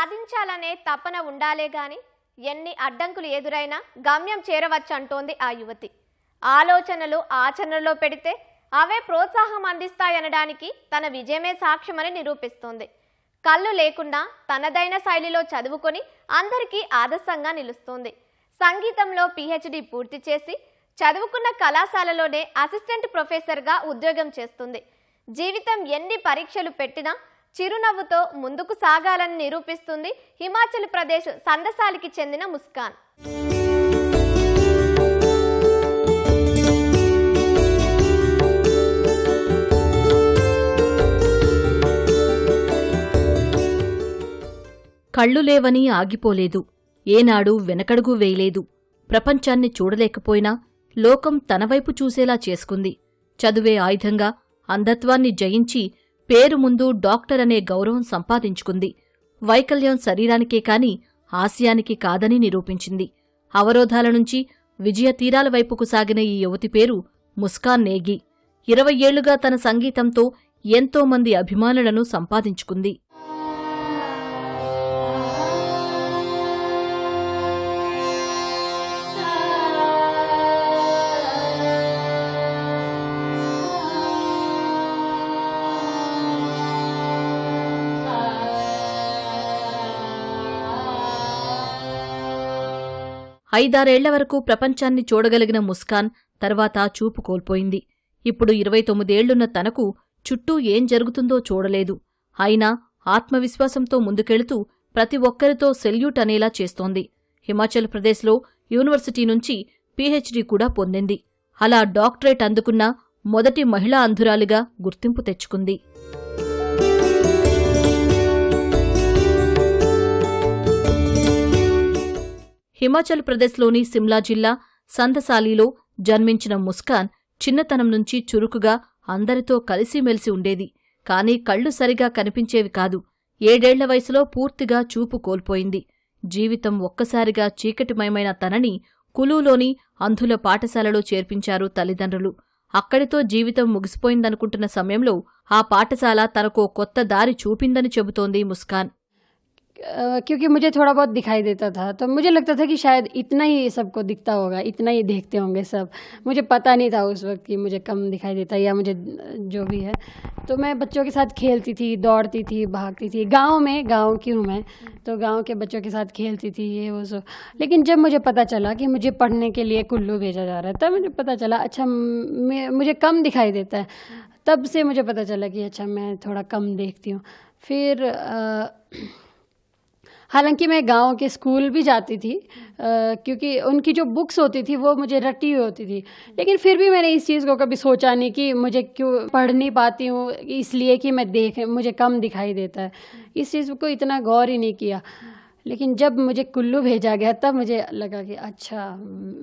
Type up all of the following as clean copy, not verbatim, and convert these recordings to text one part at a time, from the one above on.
సాధించాలనే తపన ఉండాలే గాని ఎన్ని అడ్డంకులు ఎదురైనా గమ్యం చేరవచ్చంటోంది ఆ యువతి. ఆలోచనలు ఆచరణలో పెడితే అవే ప్రోత్సాహం అందిస్తాయనడానికి తన విజయమే సాక్ష్యమని నిరూపిస్తోంది. కళ్ళు లేకుండా తనదైన శైలిలో చదువుకొని అందరికీ ఆదర్శంగా నిలుస్తోంది. సంగీతంలో PhD పూర్తి చేసి చదువుకున్న కళాశాలలోనే అసిస్టెంట్ ప్రొఫెసర్గా ఉద్యోగం చేస్తుంది. జీవితం ఎన్ని పరీక్షలు పెట్టినా చిరునవ్వుతో ముందుకు సాగాలని నిరూపిస్తుంది హిమాచల్ ప్రదేశ్ సందసాలికి చెందిన ముస్కాన్. కళ్ళు లేవని ఆగిపోలేదు. ఏనాడు వెనకడుగు వేయలేదు. ప్రపంచాన్ని చూడలేకపోయినా లోకం తనవైపు చూసేలా చేసుకుంది. చదువే ఆయుధంగా అంధత్వాన్ని జయించి పేరు ముందు డాక్టర్ అనే గౌరవం సంపాదించుకుంది. వైకల్యం శరీరానికే కాని ఆశయానికి కాదని నిరూపించింది. అవరోధాల నుంచి విజయ తీరాల వైపుకు సాగిన ఈ యువతి పేరు ముస్కాన్ నేగి. 20 ఏళ్లుగా తన సంగీతంతో ఎంతోమంది అభిమానులను సంపాదించుకుంది. ఐదారేళ్ల వరకు ప్రపంచాన్ని చూడగలిగిన ముస్కాన్ తర్వాత చూపు కోల్పోయింది. ఇప్పుడు 29 ఏళ్లున్న తనకు చుట్టూ ఏం జరుగుతుందో చూడలేదు. అయినా ఆత్మవిశ్వాసంతో ముందుకెళుతూ ప్రతి ఒక్కరితో సెల్యూట్ అనేలా చేస్తోంది. హిమాచల్ ప్రదేశ్లో యూనివర్సిటీ నుంచి PhD కూడా పొందింది. అలా డాక్టరేట్ అందుకున్న మొదటి మహిళా అంధురాలిగా గుర్తింపు తెచ్చుకుంది. హిమాచల్ ప్రదేశ్లోని సిమ్లా జిల్లా సందసాలిలో జన్మించిన ముస్కాన్ చిన్నతనం నుంచి చురుకుగా అందరితో కలిసిమెలిసి ఉండేది. కాని కళ్ళు సరిగా కనిపించేవి కాదు. 7 ఏళ్ల వయసులో పూర్తిగా చూపు కోల్పోయింది. జీవితం ఒక్కసారిగా చీకటిమయమైన తనని కులూలోని అంధుల పాఠశాలలో చేర్పించారు తల్లిదండ్రులు. అక్కడితో జీవితం ముగిసిపోయిందనుకుంటున్న సమయంలో ఆ పాఠశాల తనకో కొత్త దారి చూపిందని చెబుతోంది ముస్కాన్. क्योंकि मुझे थोड़ा बहुत दिखाई देता था, तो मुझे लगता था कि शायद इतना ही सबको दिखता होगा, इतना ही देखते होंगे सब. मुझे पता नहीं था उस वक्त कि मुझे कम दिखाई देता या मुझे जो भी है. तो मैं बच्चों के साथ खेलती थी, दौड़ती थी, भागती थी. गांव की हूँ मैं, तो गांव के बच्चों के साथ खेलती थी ये वो सो. लेकिन जब मुझे पता चला कि मुझे पढ़ने के लिए कुल्लू भेजा जा रहा है, तब मुझे पता चला अच्छा मुझे कम दिखाई देता है. तब से मुझे पता चला कि अच्छा मैं थोड़ा कम देखती हूँ. फिर हालांकि मैं गांव के स्कूल भी जाती थी, क्योंकि उनकी जो बुक्स होती थी वो मुझे रटी हुई होती थी. लेकिन फिर भी मैंने इस चीज़ को कभी सोचा नहीं कि मुझे क्यों पढ़ नहीं पाती हूँ, इसलिए कि मैं मुझे कम दिखाई देता है. इस चीज़ को इतना गौर ही नहीं किया. लेकिन जब मुझे कुल्लू भेजा गया तब मुझे लगा कि अच्छा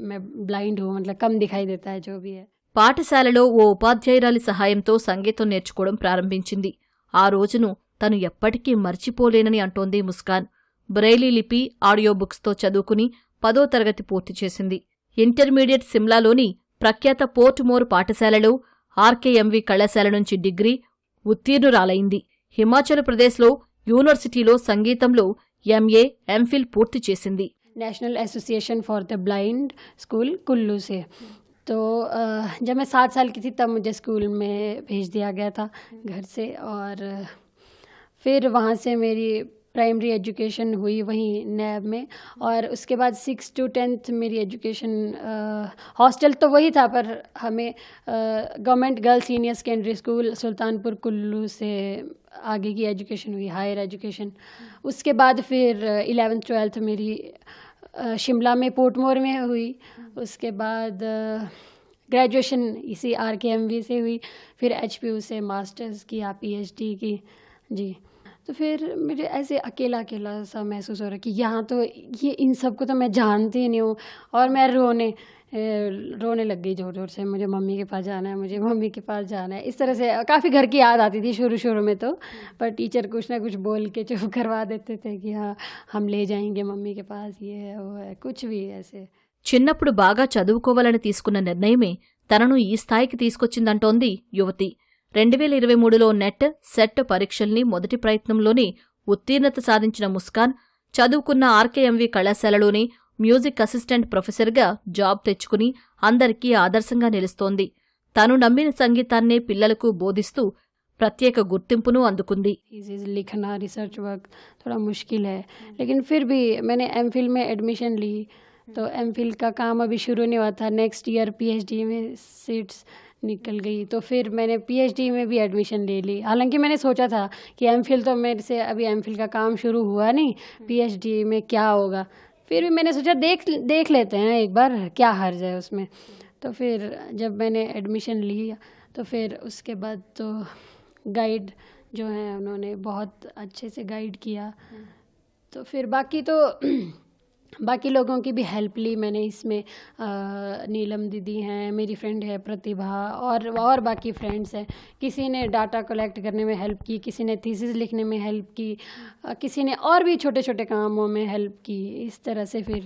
मैं ब्लाइंड हूँ, मतलब कम दिखाई देता है जो भी है. పాఠశాలలో ఓ ఉపాధ్యాయురాలి సహాయంతో సంగీతం నేర్చుకోవడం ప్రారంభించింది. ఆ రోజును తను ఎప్పటికీ మర్చిపోలేనని అంటోంది ముస్కాన్. బ్రెయిలీ లిపి ఆడియో బుక్స్తో చదువుకుని 10వ తరగతి పూర్తి చేసింది. ఇంటర్మీడియట్ సిమ్లాలోని ప్రఖ్యాత పోర్ట్ మోర్ పాఠశాలలో RKMV కళాశాల నుంచి డిగ్రీ ఉత్తీర్ణురాలైంది. హిమాచల్ ప్రదేశ్లో యూనివర్సిటీలో సంగీతంలో MA, MPhil పూర్తి చేసింది. National association for the blind school Kullu से. तो जब मैं 7 साल की थी तब मुझे स्कूल में भेज दिया गया था घर से, और फिर वहाँ से मेरी प्राइमरी एजुकेशन हुई वहीं नैब में, और उसके बाद 6 to 10th मेरी एजुकेशन हॉस्टल तो वही था, पर हमें government girls senior secondary school Sultanpur Kullu से आगे की एजुकेशन हुई, हायर एजुकेशन. उसके बाद फिर 11th 12th मेरी शिमला में पोर्टमोर में हुई. उसके बाद ग्रेजुएशन इसी RKMV से हुई. फिर HPU से मास्टर्स किया, PhD की जी. तो फिर मुझे ऐसे अकेला अकेला सा महसूस हो रहा कि यहाँ तो ये इन सब को तो मैं जानती ही नहीं हूँ. और मैं रोने लग गई ज़ोर ज़ोर से. मुझे मम्मी के पास जाना है, मुझे मम्मी के पास जाना है. इस तरह से काफ़ी घर की याद आती थी शुरू में तो, पर टीचर कुछ ना कुछ बोल के चुप करवा देते थे कि हाँ हम ले जाएंगे मम्मी के पास, ये है वो है, कुछ भी ऐसे. చిన్నప్పుడు బాగా చదువుకోవాలని తీసుకున్న నిర్ణయమే తనను ఈ స్థాయికి తీసుకొచ్చిందంటోంది యువతి. 2023లో నెట్, సెట్ పరీక్షల్ని మొదటి ప్రయత్నంలోనే ఉత్తీర్ణత సాధించిన ముస్కాన్ చదువుకున్న ఆర్కేఎంవి కళాశాలలోనే మ్యూజిక్ అసిస్టెంట్ ప్రొఫెసర్గా జాబ్ తెచ్చుకుని అందరికీ ఆదర్శంగా నిలుస్తోంది. తను నమ్మిన సంగీతాన్నే పిల్లలకు బోధిస్తూ ప్రత్యేక గుర్తింపును అందుకుంది. लिखना रिसर्च वर्क थोड़ा मुश्किल है, लेकिन फिर भी मैंने एमफिल में एडमिशन ली, तो एमफिल का काम अभी शुरू नहीं हुआ था. नेक्स्ट ईयर पीएचडी में सीट्स निकल गई, तो फिर मैंने पीएचडी में भी एडमिशन ले ली. हालांकि मैंने सोचा था कि एमफिल तो मेरे से अभी एमफिल का काम शुरू हुआ नहीं, पीएचडी में क्या होगा. फिर भी मैंने सोचा देख लेते हैं एक बार, क्या हर्ज है उसमें. तो फिर जब मैंने एडमिशन लिया तो फिर उसके बाद तो गाइड जो हैं उन्होंने बहुत अच्छे से गाइड किया. तो फिर बाकी लोगों की भी हेल्प ली मैंने इसमें. नीलम दीदी हैं, मेरी फ्रेंड है प्रतिभा, और बाकी फ्रेंड्स हैं. किसी ने डाटा कलेक्ट करने में हेल्प की, किसी ने थीसिस लिखने में हेल्प की, किसी ने और भी छोटे छोटे कामों में हेल्प की. इस तरह से फिर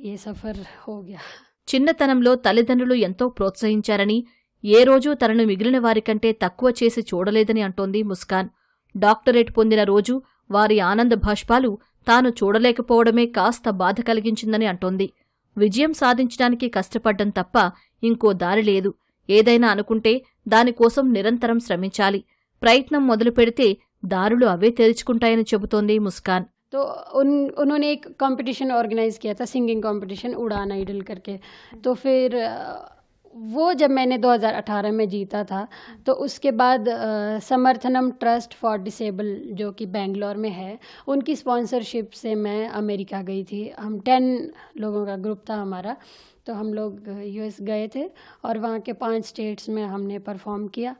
ये सफ़र हो गया. చిన్నతనంలో తల్లిదండ్రులు ఎంతో ప్రోత్సహించారని, ఏ రోజూ తనను మిగిలిన వారికంటే తక్కువ చేసి చూడలేదని అంటోంది ముస్కాన్. డాక్టరేట్ పొందిన రోజు వారి ఆనంద భాష్పాలు తాను చూడలేకపోవడమే కాస్త బాధ కలిగించిందని అంటోంది. విజయం సాధించడానికి కష్టపడ్డం తప్ప ఇంకో దారి లేదు. ఏదైనా అనుకుంటే దానికోసం నిరంతరం శ్రమించాలి. ప్రయత్నం మొదలుపెడితే దారులు అవే తెరుచుకుంటాయని చెబుతోంది ముస్కాన్. तो उन्होंने एक कंपटीशन ऑर्गेनाइज़ किया था, सिंगिंग कंपटीशन उड़ान आइडल करके. तो फिर वो जब मैंने 2018 में जीता था, तो उसके बाद समर्थनम ट्रस्ट फॉर डिसेबल जो कि बेंगलोर में है, उनकी स्पॉन्सरशिप से मैं अमेरिका गई थी. हम 10 लोगों का ग्रुप था हमारा. तो हम लोग यूएस गए थे और वहाँ के 5 स्टेट्स में हमने परफॉर्म किया.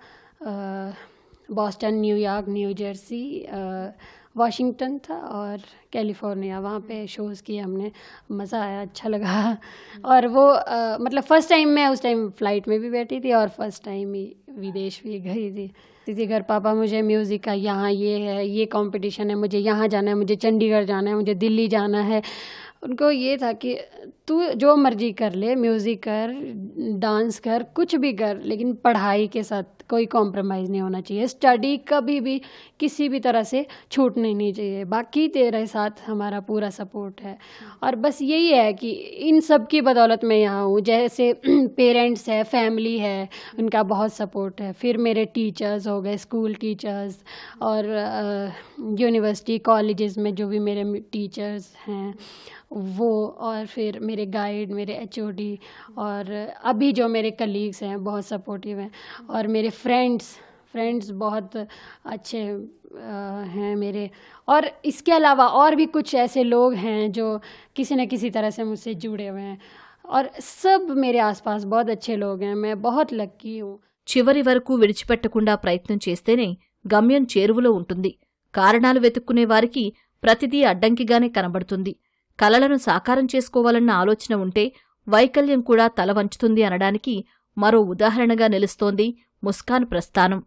Boston, New York, new Jersey, Washington था और कैलिफोर्निया. वहाँ पे शोज़ किए हमने. मज़ा आया, अच्छा लगा. और वो मतलब फ़र्स्ट टाइम मैं उस टाइम फ़्लाइट में भी बैठी थी और फर्स्ट टाइम ही विदेश भी गई थी. दीदी घर पापा मुझे म्यूज़िक का यहाँ ये है, ये कंपटीशन है, मुझे यहाँ जाना है, मुझे चंडीगढ़ जाना है, मुझे दिल्ली जाना है. उनको ये था कि तू जो मर्जी कर ले, म्यूज़िक कर, डांस कर, कुछ भी कर, लेकिन पढ़ाई के साथ कोई कॉम्प्रोमाइज़ नहीं होना चाहिए. स्टडी कभी भी किसी भी तरह से छूटनी नहीं चाहिए. बाकी तेरे साथ हमारा पूरा सपोर्ट है. और बस यही है कि इन सब की बदौलत मैं यहाँ हूँ. जैसे पेरेंट्स है, फैमिली है, उनका बहुत सपोर्ट है. फिर मेरे टीचर्स हो गए, स्कूल टीचर्स, और यूनिवर्सिटी कॉलेजेस में जो भी मेरे टीचर्स हैं वो, और फिर मेरे गाइड, मेरे एचओडी, और अभी जो मेरे कलीग्स हैं बहुत सपोर्टिव हैं. और मेरे फ्रेंड्स बहुत अच्छे हैं मेरे. और इसके अलावा और भी कुछ ऐसे लोग हैं जो किसी न किसी तरह से मुझसे जुड़े हुए हैं. और सब मेरे आसपास बहुत अच्छे लोग हैं. मैं बहुत लक्की हूँ. చివరి వరకు విడిచిపెట్టకుండా ప్రయత్నం చేస్తేనే గమ్యం చేరువలో ఉంటుంది. కారణాలు వెతుక్కునే వారికి ప్రతిదీ అడ్డంకిగానే కనబడుతుంది. కలలను సాకారం చేసుకోవాలన్న ఆలోచన ఉంటే వైకల్యం కూడా తల వంచుతుంది అనడానికి మరో ఉదాహరణగా నిలుస్తోంది ముస్కాన్ ప్రస్థానం.